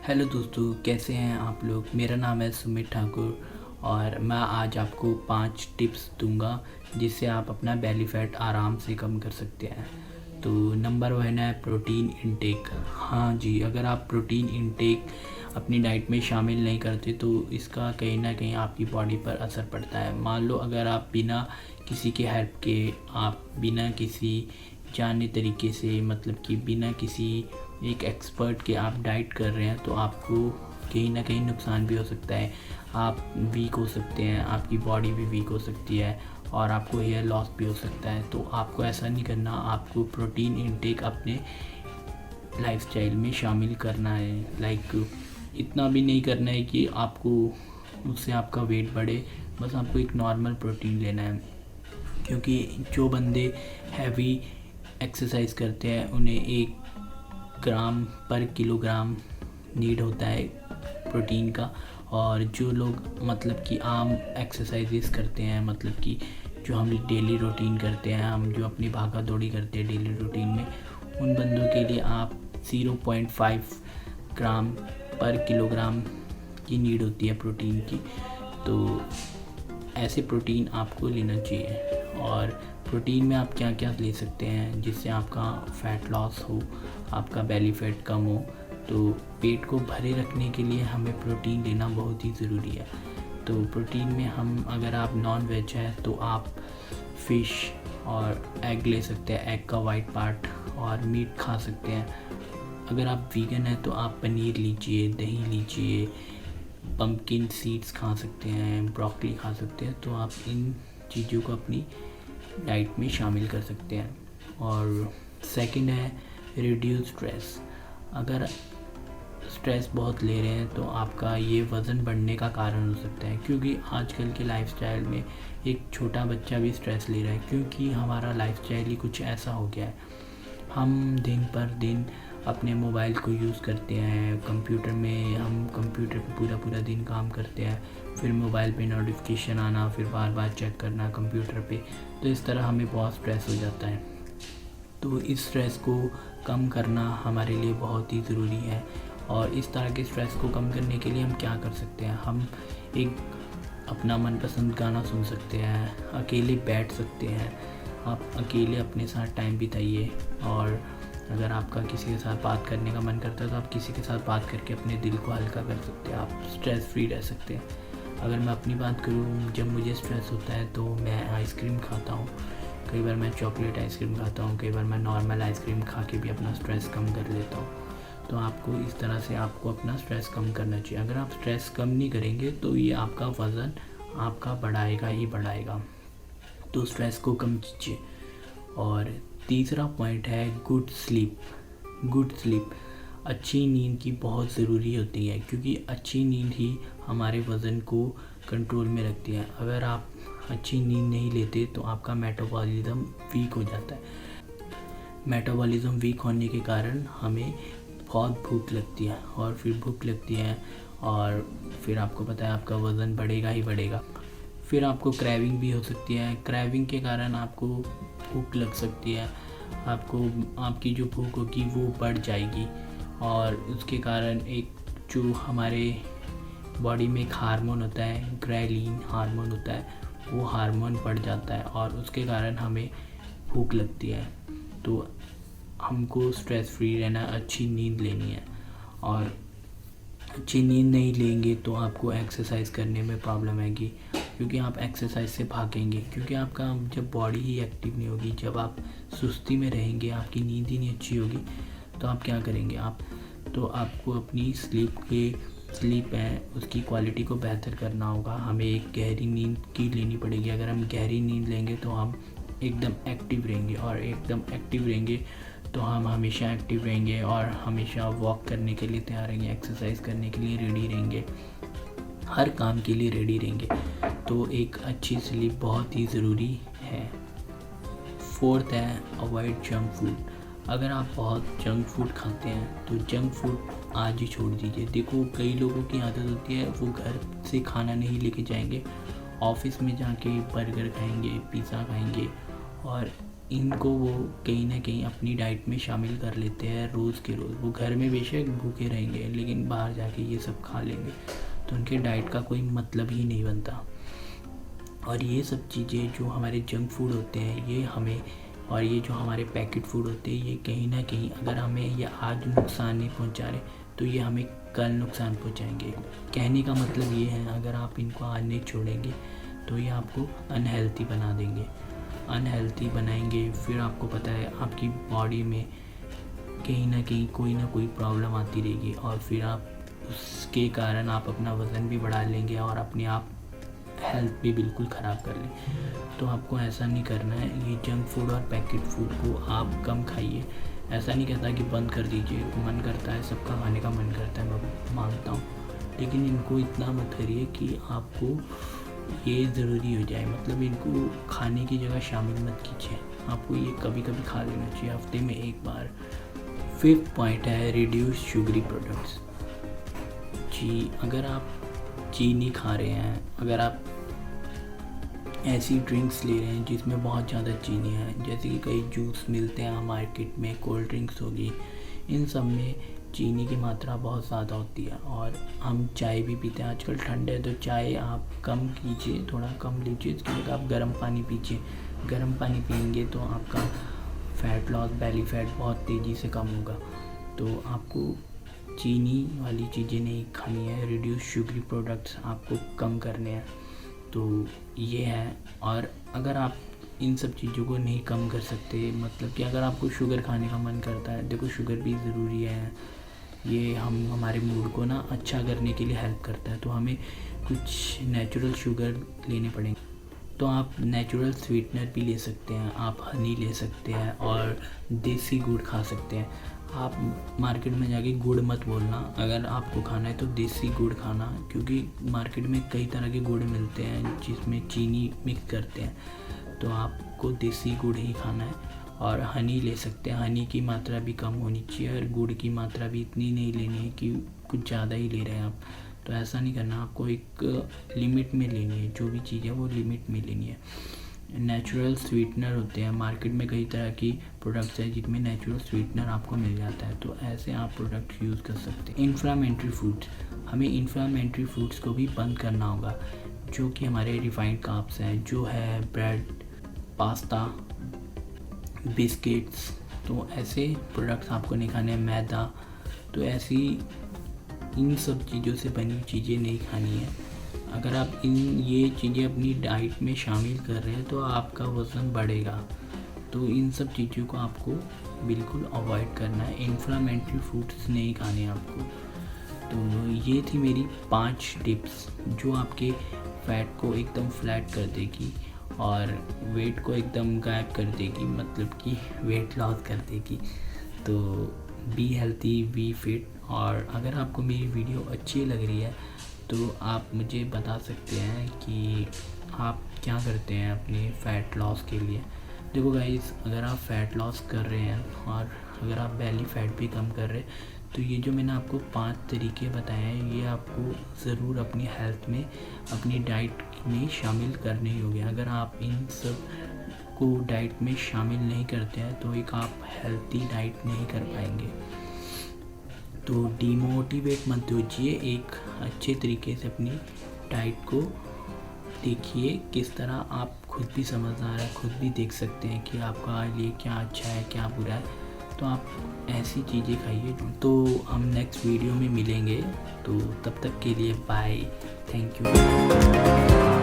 Hello दोस्तों, कैसे हैं आप लोग। मेरा नाम है सुमित ठाकुर और मैं आज आपको 5 टिप्स दूंगा जिससे आप अपना बेली फैट आराम से कम कर सकते हैं। तो नंबर 1 है प्रोटीन इंटेक। हाँ जी, अगर आप प्रोटीन इंटेक अपनी डाइट में शामिल नहीं करते तो इसका कहीं ना कहीं आपकी बॉडी पर असर पड़ता है। मान लो अगर आप बिना किसी के हेल्प के, आप बिना किसी जाने तरीके से, मतलब कि बिना किसी एक एक्सपर्ट के आप डाइट कर रहे हैं तो आपको कहीं ना कहीं नुकसान भी हो सकता है। आप वीक हो सकते हैं, आपकी बॉडी भी वीक हो सकती है और आपको हेयर लॉस भी हो सकता है। तो आपको ऐसा नहीं करना, आपको प्रोटीन इनटेक अपने लाइफस्टाइल में शामिल करना है। लाइक इतना भी नहीं करना है कि आपको उससे आपका वेट बढ़े, बस आपको एक नॉर्मल प्रोटीन लेना है। क्योंकि जो बंदे हैवी एक्सरसाइज करते हैं उन्हें 1 ग्राम पर किलोग्राम नीड होता है प्रोटीन का, और जो लोग मतलब कि आम एक्सरसाइजेस करते हैं, मतलब कि जो हम डेली रूटीन करते हैं, हम जो अपनी भागा दौड़ी करते हैं डेली रूटीन में, उन बंदों के लिए आप 0.5 ग्राम पर किलोग्राम की नीड होती है प्रोटीन की। तो ऐसे प्रोटीन आपको लेना चाहिए। और प्रोटीन में आप क्या क्या ले सकते हैं जिससे आपका फ़ैट लॉस हो, आपका बेली फैट कम हो। तो पेट को भरे रखने के लिए हमें प्रोटीन लेना बहुत ही ज़रूरी है। तो प्रोटीन में हम, अगर आप नॉन वेज है तो आप फ़िश और एग ले सकते हैं, एग का वाइट पार्ट, और मीट खा सकते हैं। अगर आप वीगन है तो आप पनीर लीजिए, दही लीजिए, पम्पकिन सीड्स खा सकते हैं, ब्रोकली खा सकते हैं। तो आप इन चीज़ों को अपनी डाइट में शामिल कर सकते हैं। और सेकंड है रिड्यूस स्ट्रेस। अगर स्ट्रेस बहुत ले रहे हैं तो आपका ये वज़न बढ़ने का कारण हो सकता है, क्योंकि आजकल के लाइफस्टाइल में एक छोटा बच्चा भी स्ट्रेस ले रहा है, क्योंकि हमारा लाइफस्टाइल ही कुछ ऐसा हो गया है। हम दिन पर दिन अपने मोबाइल को यूज़ करते हैं, कंप्यूटर में हम कंप्यूटर पे पूरा पूरा दिन काम करते हैं, फिर मोबाइल पे नोटिफिकेशन आना, फिर बार बार चेक करना कंप्यूटर पे। तो इस तरह हमें बहुत स्ट्रेस हो जाता है। तो इस स्ट्रेस को कम करना हमारे लिए बहुत ही ज़रूरी है। और इस तरह के स्ट्रेस को कम करने के लिए हम क्या कर सकते हैं, हम एक अपना मनपसंद गाना सुन सकते हैं, अकेले बैठ सकते हैं, आप अकेले अपने साथ टाइम बिताइए। और अगर आपका किसी के साथ बात करने का मन करता है तो आप किसी के साथ बात करके अपने दिल को हल्का कर सकते हैं, आप स्ट्रेस फ्री रह सकते हैं। अगर मैं अपनी बात करूँ, जब मुझे स्ट्रेस होता है तो मैं आइसक्रीम खाता हूँ। कई बार मैं चॉकलेट आइसक्रीम खाता हूँ, कई बार मैं नॉर्मल आइसक्रीम खा के भी अपना स्ट्रेस कम कर लेता हूँ। तो आपको इस तरह से आपको अपना स्ट्रेस कम करना चाहिए। अगर आप स्ट्रेस कम नहीं करेंगे तो ये आपका वज़न आपका बढ़ाएगा ही बढ़ाएगा। तो स्ट्रेस को कम कीजिए। और तीसरा पॉइंट है गुड स्लीप। गुड स्लीप, अच्छी नींद की बहुत ज़रूरी होती है, क्योंकि अच्छी नींद ही हमारे वज़न को कंट्रोल में रखती है। अगर आप अच्छी नींद नहीं लेते तो आपका मेटाबॉलिज्म वीक हो जाता है। मेटाबॉलिज्म वीक होने के कारण हमें बहुत भूख लगती है, और फिर भूख लगती है और फिर आपको पता है आपका वज़न बढ़ेगा ही बढ़ेगा। फिर आपको क्रेविंग भी हो सकती है। क्रेविंग के कारण आपको भूख लग सकती है, आपको आपकी जो भूख होगी वो बढ़ जाएगी, और उसके कारण एक जो हमारे बॉडी में एक हार्मोन होता है, ग्रेलिन हार्मोन होता है, वो हार्मोन बढ़ जाता है और उसके कारण हमें भूख लगती है। तो हमको स्ट्रेस फ्री रहना, अच्छी नींद लेनी है। और अच्छी नींद नहीं लेंगे तो आपको एक्सरसाइज करने में प्रॉब्लम आएगी, क्योंकि आप एक्सरसाइज से भागेंगे, क्योंकि आपका जब बॉडी ही एक्टिव नहीं होगी, जब आप सुस्ती में रहेंगे, आपकी नींद ही नहीं अच्छी होगी, तो आप क्या करेंगे। तो आपको अपनी स्लीप है उसकी क्वालिटी को बेहतर करना होगा। हमें एक गहरी नींद की लेनी पड़ेगी। अगर हम गहरी नींद लेंगे तो हम एकदम एक्टिव रहेंगे, और एकदम एक्टिव रहेंगे तो हम हमेशा एक्टिव रहेंगे और हमेशा वॉक करने के लिए तैयार रहेंगे, एक्सरसाइज करने के लिए रेडी रहेंगे, हर काम के लिए रेडी रहेंगे। तो एक अच्छी स्लीप बहुत ही ज़रूरी है। फोर्थ है अवॉइड जंक फूड। अगर आप बहुत जंक फूड खाते हैं तो जंक फूड आज ही छोड़ दीजिए। देखो, कई लोगों की आदत होती है वो घर से खाना नहीं लेके जाएंगे, ऑफिस में जाके बर्गर खाएंगे, पिज़्ज़ा खाएंगे, और इनको वो कहीं ना कहीं अपनी डाइट में शामिल कर लेते हैं रोज़ के रोज़। वो घर में बेशक भूखे रहेंगे लेकिन बाहर जाके ये सब खा लेंगे, तो उनके डाइट का कोई मतलब ही नहीं बनता। और ये सब चीज़ें जो हमारे जंक फूड होते हैं ये हमें, और ये जो हमारे पैकेट फूड होते हैं ये कहीं ना कहीं अगर हमें ये आज नुकसान नहीं पहुंचा रहे तो ये हमें कल नुकसान पहुंचाएंगे। कहने का मतलब ये है, अगर आप इनको आज नहीं छोड़ेंगे तो ये आपको अनहेल्थी बना देंगे, अनहेल्थी बनाएंगे। फिर आपको पता है आपकी बॉडी में कहीं ना कहीं कोई ना कोई प्रॉब्लम आती रहेगी, और फिर आप उसके कारण आप अपना वज़न भी बढ़ा लेंगे और अपने आप हेल्थ भी बिल्कुल ख़राब कर लें। तो आपको ऐसा नहीं करना है। ये जंक फूड और पैकेट फूड को आप कम खाइए। ऐसा नहीं कहता कि बंद कर दीजिए, मन करता है, सबका खाने का मन करता है, मैं मानता हूँ, लेकिन इनको इतना मत करिए कि आपको ये ज़रूरी हो जाए। मतलब इनको खाने की जगह शामिल मत कीजिए, आपको ये कभी कभी खा लेना चाहिए, हफ्ते में एक बार। 5th पॉइंट है रिड्यूस शुगरी प्रोडक्ट्स। जी, अगर आप चीनी खा रहे हैं, अगर आप ऐसी ड्रिंक्स ले रहे हैं जिसमें बहुत ज़्यादा चीनी है, जैसे कि कई जूस मिलते हैं मार्केट में, कोल्ड ड्रिंक्स होगी, इन सब में चीनी की मात्रा बहुत ज़्यादा होती है। और हम चाय भी पीते हैं, आजकल ठंड है तो चाय आप कम कीजिए, थोड़ा कम लीजिए, इसके लिए आप गर्म पानी पीजिए। गर्म पानी पियेंगे तो आपका फ़ैट लॉस, बेली फैट बहुत तेज़ी से कम होगा। तो आपको चीनी वाली चीज़ें नहीं खानी है, रिड्यूस शुगरी प्रोडक्ट्स आपको कम करने हैं। तो ये है। और अगर आप इन सब चीज़ों को नहीं कम कर सकते, मतलब कि अगर आपको शुगर खाने का मन करता है, देखो शुगर भी ज़रूरी है, ये हमारे मूड को ना अच्छा करने के लिए हेल्प करता है, तो हमें कुछ नेचुरल शुगर लेने पड़ेंगे। तो आप नेचुरल स्वीटनर भी ले सकते हैं, आप हनी ले सकते हैं और देसी गुड़ खा सकते हैं। आप मार्केट में जाके गुड़ मत बोलना, अगर आपको खाना है तो देसी गुड़ खाना, क्योंकि मार्केट में कई तरह के गुड़ मिलते हैं जिसमें चीनी मिक्स करते हैं, तो आपको देसी गुड़ ही खाना है। और हनी ले सकते हैं, हनी की मात्रा भी कम होनी चाहिए और गुड़ की मात्रा भी इतनी नहीं लेनी है कि कुछ ज़्यादा ही ले रहे हैं आप, तो ऐसा नहीं करना, आपको एक लिमिट में लेनी है, जो भी चीज़ है वो लिमिट में लेनी है। नेचुरल स्वीटनर होते हैं मार्केट में, कई तरह की प्रोडक्ट्स हैं जिनमें नेचुरल स्वीटनर आपको मिल जाता है, तो ऐसे आप प्रोडक्ट यूज़ कर सकते हैं। इन्फ्लामेटरी फूड्स, हमें इन्फ्लामेटरी फूड्स को भी बंद करना होगा, जो कि हमारे रिफाइंड कार्ब्स हैं, जो है ब्रेड, पास्ता, बिस्किट्स, तो ऐसे प्रोडक्ट्स आपको नहीं खाने, मैदा, तो ऐसी इन सब चीज़ों से बनी चीज़ें नहीं खानी है। अगर आप ये चीज़ें अपनी डाइट में शामिल कर रहे हैं तो आपका वज़न बढ़ेगा, तो इन सब चीज़ों को आपको बिल्कुल अवॉइड करना है। इन्फ्लामेटरी फूड्स नहीं खाने आपको। तो ये थी मेरी 5 टिप्स जो आपके फैट को एकदम फ्लैट कर देगी और वेट को एकदम गायब कर देगी, मतलब कि वेट लॉस कर देगी। तो बी हेल्थी, बी फिट। और अगर आपको मेरी वीडियो अच्छी लग रही है तो आप मुझे बता सकते हैं कि आप क्या करते हैं अपने फ़ैट लॉस के लिए। देखो गाइस, अगर आप फ़ैट लॉस कर रहे हैं और अगर आप बेली फ़ैट भी कम कर रहे हैं, तो ये जो मैंने आपको 5 तरीके बताए हैं ये आपको ज़रूर अपनी हेल्थ में, अपनी डाइट में शामिल करने ही होंगे। अगर आप इन सब को डाइट में शामिल नहीं करते हैं तो एक आप हेल्थी डाइट नहीं कर पाएंगे। तो डीमोटिवेट मत होइए, एक अच्छे तरीके से अपनी डाइट को देखिए, किस तरह आप खुद भी समझदार है, खुद भी देख सकते हैं कि आपका लिए क्या अच्छा है क्या बुरा है, तो आप ऐसी चीज़ें खाइए। तो हम नेक्स्ट वीडियो में मिलेंगे, तो तब तक के लिए बाय, थैंक यू।